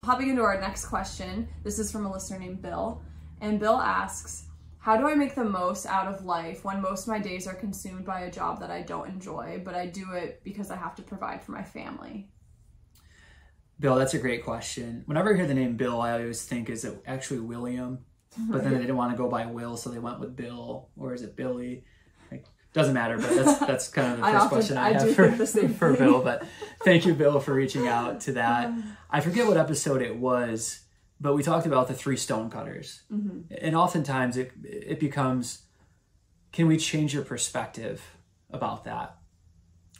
Popping into our next question, this is from a listener named Bill. And Bill asks, how do I make the most out of life when most of my days are consumed by a job that I don't enjoy, but I do it because I have to provide for my family? Bill, that's a great question. Whenever I hear the name Bill, I always think, is it actually William? But then they didn't want to go by Will, so they went with Bill. Or is it Billy? Like, doesn't matter, but that's kind of the first question I have for Bill. But thank you, Bill, for reaching out to that. I forget what episode it was, but we talked about the 3 stone cutters. And oftentimes it becomes, can we change your perspective about that?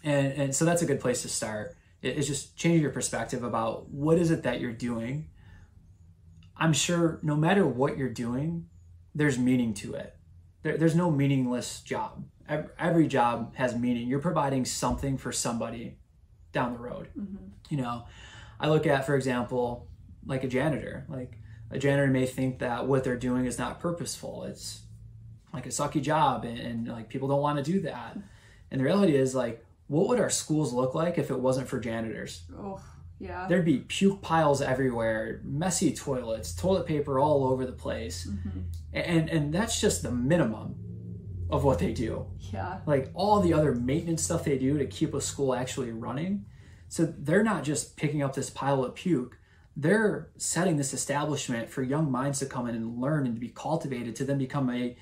And so that's a good place to start. It's just changing your perspective about what is it that you're doing. I'm sure no matter what you're doing, there's meaning to it. There's no meaningless job. Every job has meaning. You're providing something for somebody down the road. You know, I look at, for example, like a janitor. Like a janitor may think that what they're doing is not purposeful. It's like a sucky job and like people don't want to do that. And the reality is, like, what would our schools look like if it wasn't for janitors? Oh, yeah. There'd be puke piles everywhere, messy toilets, toilet paper all over the place. And that's just the minimum of what they do. Yeah. Like all the other maintenance stuff they do to keep a school actually running. So they're not just picking up this pile of puke. They're setting this establishment for young minds to come in and learn and to be cultivated to then become a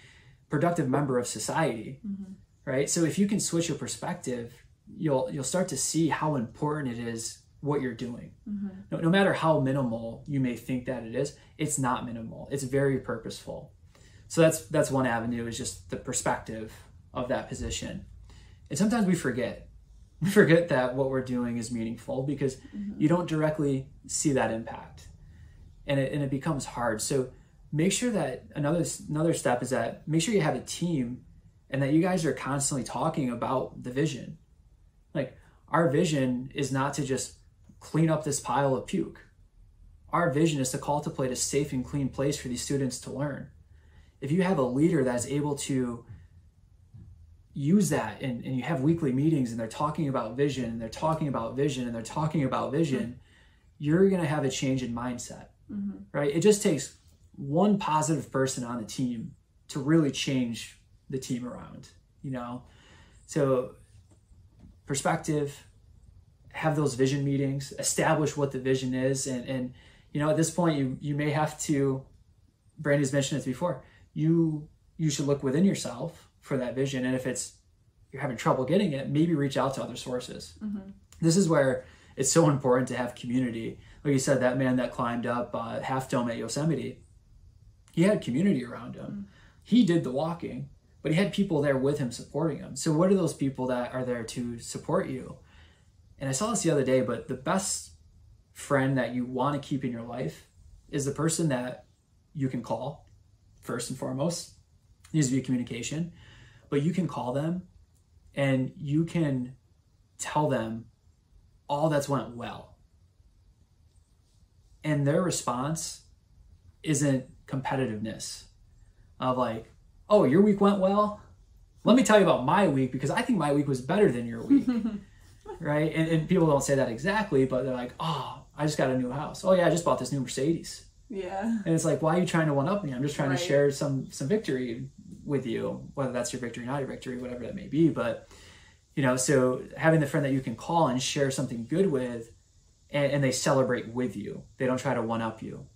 productive member of society. Right? So if you can switch your perspective, you'll start to see how important it is what you're doing. No matter how minimal you may think that it is, it's not minimal. It's very purposeful. So that's one avenue, is just the perspective of that position. And sometimes we forget that what we're doing is meaningful because you don't directly see that impact, and it becomes hard. So make sure that another step is that make sure you have a team and that you guys are constantly talking about the vision. Like, our vision is not to just clean up this pile of puke. Our vision is to cultivate a safe and clean place for these students to learn. If you have a leader that's able to use that and you have weekly meetings and they're talking about vision and they're talking about vision and they're talking about vision, you're going to have a change in mindset, right? It just takes one positive person on the team to really change the team around, you know? So perspective, have those vision meetings, establish what the vision is. And you know, at this point, you may have to, Brandy's mentioned it before, you should look within yourself for that vision. And if you're having trouble getting it, maybe reach out to other sources. This is where it's so important to have community. Like you said, that man that climbed up Half Dome at Yosemite, he had community around him. He did the walking, but he had people there with him supporting him. So what are those people that are there to support you? And I saw this the other day, but the best friend that you want to keep in your life is the person that you can call. First and foremost, it needs to be communication, but you can call them and you can tell them all that's went well. And their response isn't competitiveness of like, oh, your week went well? Let me tell you about my week because I think my week was better than your week. Right? And people don't say that exactly, but they're like, oh, I just got a new house. Oh yeah, I just bought this new Mercedes. Yeah. And it's like, why are you trying to one up me? I'm just trying to share some victory with you, whether that's your victory, not your victory, whatever that may be. But, you know, so having the friend that you can call and share something good with, and they celebrate with you. They don't try to one up you.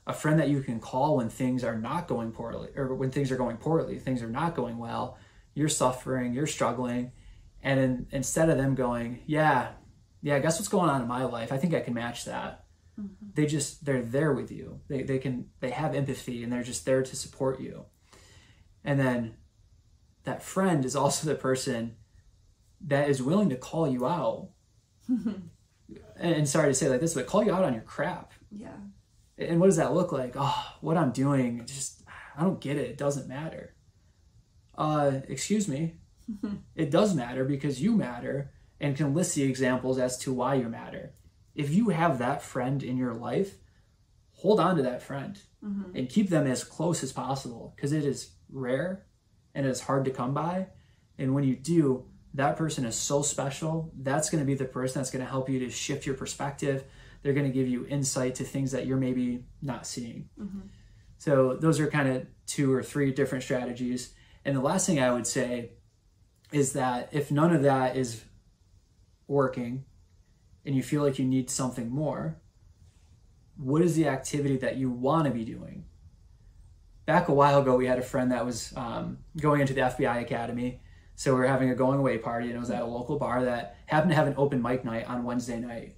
A friend that you can call when things are not going poorly, or when things are going poorly, things are not going well, you're suffering, you're struggling. And instead of them going, yeah, guess what's going on in my life? I think I can match that. They're there with you. They have empathy and they're just there to support you. And then that friend is also the person that is willing to call you out. And sorry to say it like this, but call you out on your crap. Yeah. And what does that look like? Oh, what I'm doing, I don't get it. It doesn't matter. Excuse me. It does matter because you matter and can list the examples as to why you matter. If you have that friend in your life, hold on to that friend and keep them as close as possible because it is rare and it is hard to come by. And when you do, that person is so special. That's going to be the person that's going to help you to shift your perspective. They're going to give you insight to things that you're maybe not seeing. So those are kind of 2 or 3 different strategies. And the last thing I would say is that if none of that is working and you feel like you need something more, what is the activity that you want to be doing? Back a while ago, we had a friend that was going into the FBI Academy. So we were having a going away party, and it was at a local bar that happened to have an open mic night on Wednesday night.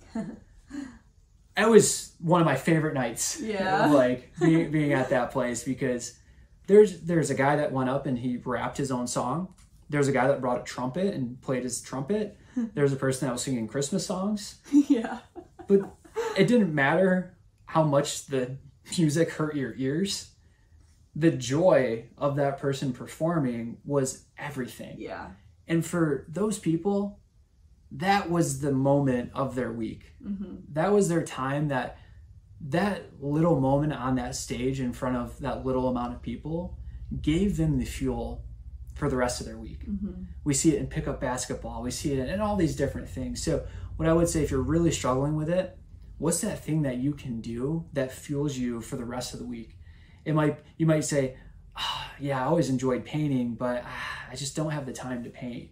It was one of my favorite nights, like being at that place, because there's a guy that went up and he rapped his own song. There's a guy that brought a trumpet and played his trumpet. There's a person that was singing Christmas songs. But it didn't matter how much the music hurt your ears. The joy of that person performing was everything. And for those people, that was the moment of their week. That was their time, that little moment on that stage in front of that little amount of people gave them the fuel for the rest of their week. We see it in pickup basketball. We see it in all these different things. So what I would say, if you're really struggling with it, what's that thing that you can do that fuels you for the rest of the week? You might say, yeah, I always enjoyed painting, but I just don't have the time to paint.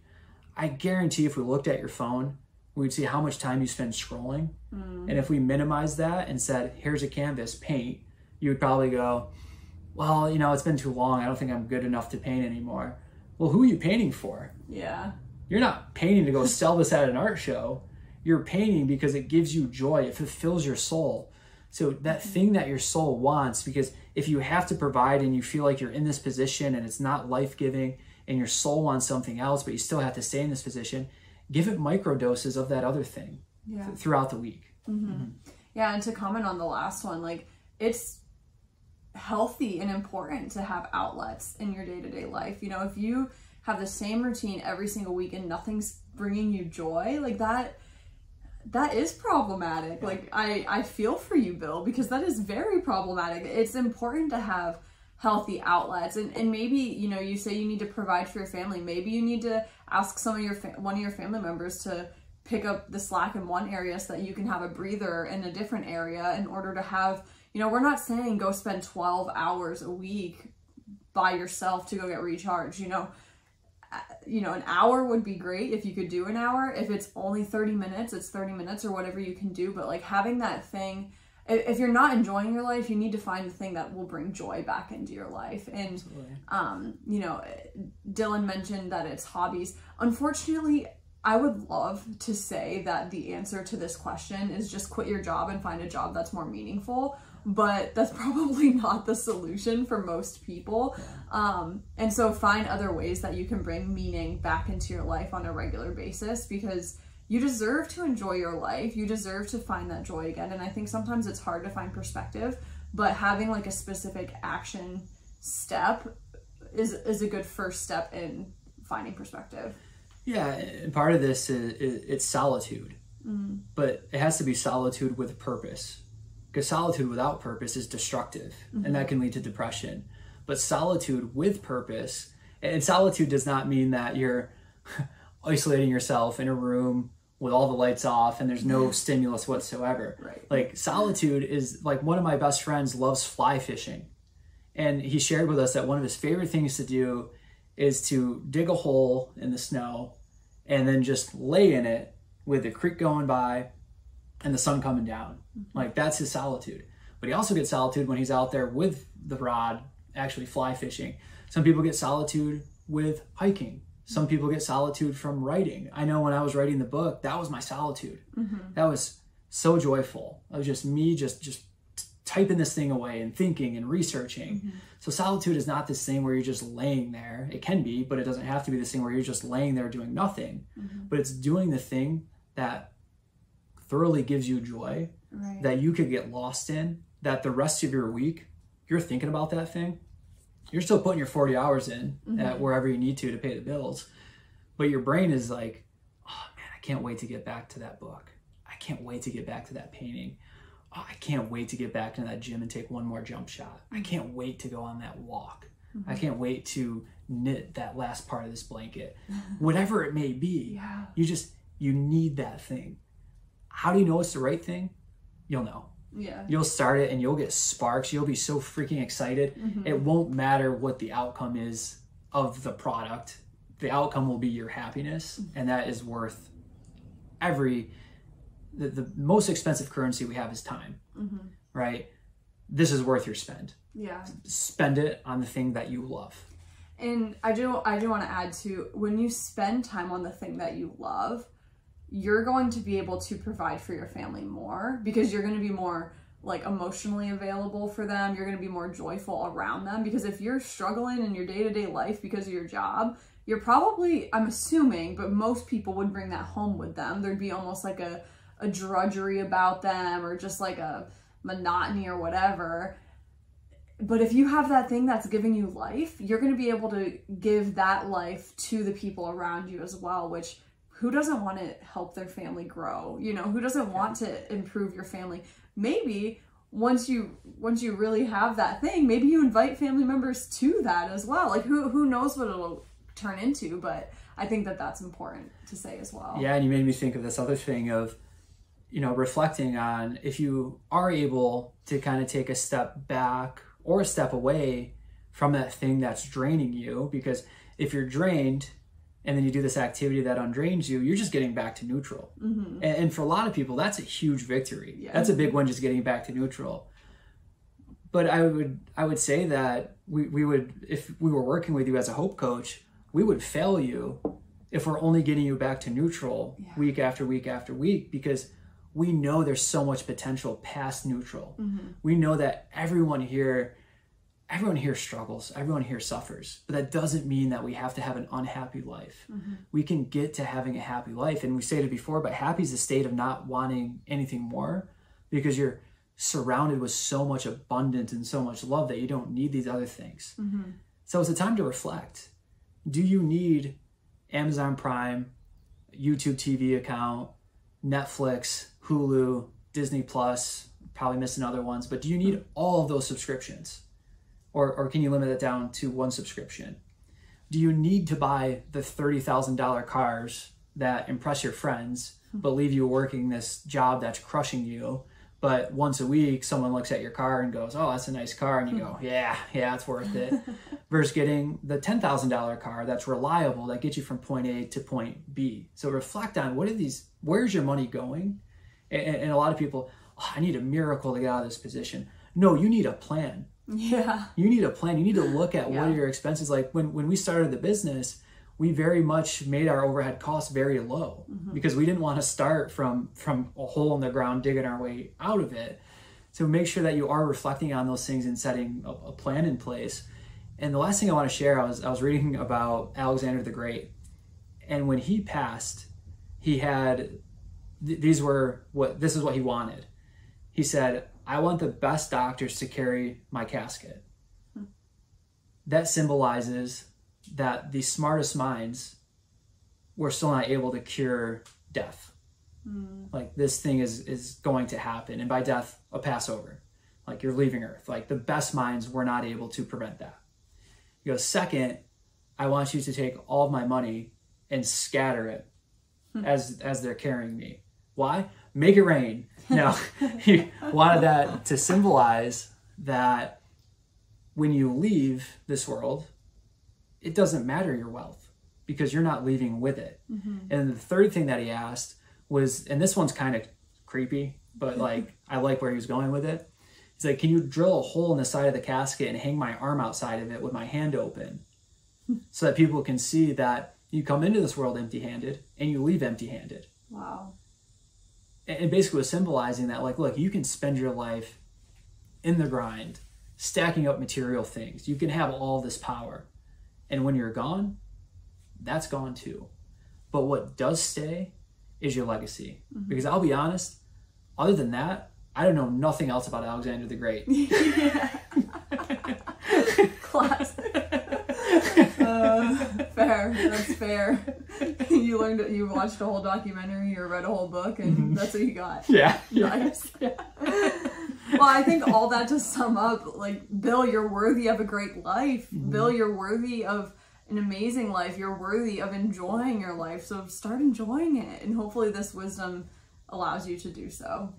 I guarantee if we looked at your phone, we'd see how much time you spend scrolling. And if we minimized that and said, here's a canvas, paint, you would probably go, well, it's been too long. I don't think I'm good enough to paint anymore. Well, who are you painting for? You're not painting to go sell this at an art show. You're painting because it gives you joy. It fulfills your soul. So that thing that your soul wants, because if you have to provide and you feel like you're in this position and it's not life-giving and your soul wants something else, but you still have to stay in this position, give it micro doses of that other thing throughout the week. Yeah, and to comment on the last one, like, it's healthy and important to have outlets in your day-to-day life. If you have the same routine every single week and nothing's bringing you joy, like that is problematic. Like, I feel for you, Bill, because that is very problematic. It's important to have healthy outlets, and maybe, you say you need to provide for your family. Maybe you need to ask one of your family members to pick up the slack in one area so that you can have a breather in a different area, in order to have, we're not saying go spend 12 hours a week by yourself to go get recharged. An hour would be great if you could do an hour. If it's only 30 minutes, it's 30 minutes or whatever you can do. But like, having that thing, if you're not enjoying your life, you need to find the thing that will bring joy back into your life. And, Dylan mentioned that it's hobbies. Unfortunately, I would love to say that the answer to this question is just quit your job and find a job that's more meaningful, but that's probably not the solution for most people. And so find other ways that you can bring meaning back into your life on a regular basis, because you deserve to enjoy your life. You deserve to find that joy again. And I think sometimes it's hard to find perspective, but having like a specific action step is a good first step in finding perspective. Yeah, and part of this is it's solitude, but it has to be solitude with purpose, because solitude without purpose is destructive, and that can lead to depression. But solitude with purpose, and solitude does not mean that you're isolating yourself in a room with all the lights off and there's no stimulus whatsoever. Right. Like, solitude is, like, one of my best friends loves fly fishing, and he shared with us that one of his favorite things to do is to dig a hole in the snow and then just lay in it with the creek going by and the sun coming down. Like, that's his solitude. But he also gets solitude when he's out there with the rod actually fly fishing. Some people get solitude with hiking. Some people get solitude from writing. I know when I was writing the book, that was my solitude. That was so joyful. It was just me just typing this thing away and thinking and researching. So solitude is not this thing where you're just laying there. It can be, but it doesn't have to be this thing where you're just laying there doing nothing. But it's doing the thing that thoroughly gives you joy, that you could get lost in, that the rest of your week, you're thinking about that thing. You're still putting your 40 hours in at wherever you need to pay the bills. But your brain is like, oh man, I can't wait to get back to that book. I can't wait to get back to that painting. Oh, I can't wait to get back into that gym and take one more jump shot. I can't wait to go on that walk. I can't wait to knit that last part of this blanket. Whatever it may be, you need that thing. How do you know it's the right thing? you'll know. Yeah. You'll start it and you'll get sparks. You'll be so freaking excited. It won't matter what the outcome is of the product. The outcome will be your happiness, and that is worth the most expensive currency we have is time, right? This is worth your spend. Yeah. Spend it on the thing that you love. And I do want to add to, when you spend time on the thing that you love, you're going to be able to provide for your family more, because you're going to be more like emotionally available for them. You're going to be more joyful around them, because if you're struggling in your day-to-day life because of your job, you're probably, I'm assuming, but most people would bring that home with them. There'd be almost like a drudgery about them, or just like a monotony or whatever. But if you have that thing that's giving you life, you're going to be able to give that life to the people around you as well, which who doesn't want to help their family grow? You know, who doesn't want to improve your family? Maybe once you really have that thing, maybe you invite family members to that as well. Like who knows what it'll turn into, but I think that that's important to say as well. Yeah, and you made me think of this other thing of, you know, reflecting on if you are able to kind of take a step back or a step away from that thing that's draining you, because if you're drained and then you do this activity that undrains you, you're just getting back to neutral. And for a lot of people, that's a huge victory. Yeah. That's a big one, just getting back to neutral. But I would say that we would, if we were working with you as a hope coach, we would fail you if we're only getting you back to neutral week after week after week, because we know there's so much potential past neutral. We know that everyone here struggles, everyone here suffers, but that doesn't mean that we have to have an unhappy life. We can get to having a happy life. And we stated it before, but happy is the state of not wanting anything more, because you're surrounded with so much abundance and so much love that you don't need these other things. So it's a time to reflect. Do you need Amazon Prime, YouTube TV account, Netflix, Hulu, Disney Plus, probably missing other ones, but do you need all of those subscriptions? Or can you limit it down to one subscription? Do you need to buy the $30,000 cars that impress your friends, but leave you working this job that's crushing you? But once a week, someone looks at your car and goes, oh, that's a nice car. And you go, yeah, it's worth it. Versus getting the $10,000 car that's reliable, that gets you from point A to point B. So reflect on where's your money going? And a lot of people, oh, I need a miracle to get out of this position. No, you need a plan. Yeah. You need a plan. You need to look at what are your expenses. Like when we started the business, we very much made our overhead costs very low because we didn't want to start from a hole in the ground, digging our way out of it. So make sure that you are reflecting on those things and setting a plan in place. And the last thing I want to share, I was reading about Alexander the Great, and when he passed, he had this is what he wanted. He said, I want the best doctors to carry my casket. That symbolizes that the smartest minds were still not able to cure death. Like this thing is going to happen. And by death, a Passover. Like you're leaving Earth. Like the best minds were not able to prevent that. He goes, second, I want you to take all of my money and scatter it as they're carrying me. Why? Make it rain. No, he wanted that to symbolize that when you leave this world, it doesn't matter your wealth because you're not leaving with it. And the third thing that he asked was, and this one's kind of creepy, but like I like where he was going with it. He's like, can you drill a hole in the side of the casket and hang my arm outside of it with my hand open so that people can see that you come into this world empty-handed and you leave empty-handed? Wow. And basically was symbolizing that, like, look, you can spend your life in the grind, stacking up material things. You can have all this power. And when you're gone, that's gone too. But what does stay is your legacy. Because I'll be honest, other than that, I don't know nothing else about Alexander the Great. Classic. Fair. That's fair. You watched a whole documentary or read a whole book, and that's what you got. Yeah. Nice. Yeah. Well, I think all that to sum up, like, Bill, you're worthy of a great life. Bill, you're worthy of an amazing life. You're worthy of enjoying your life. So start enjoying it, and hopefully this wisdom allows you to do so.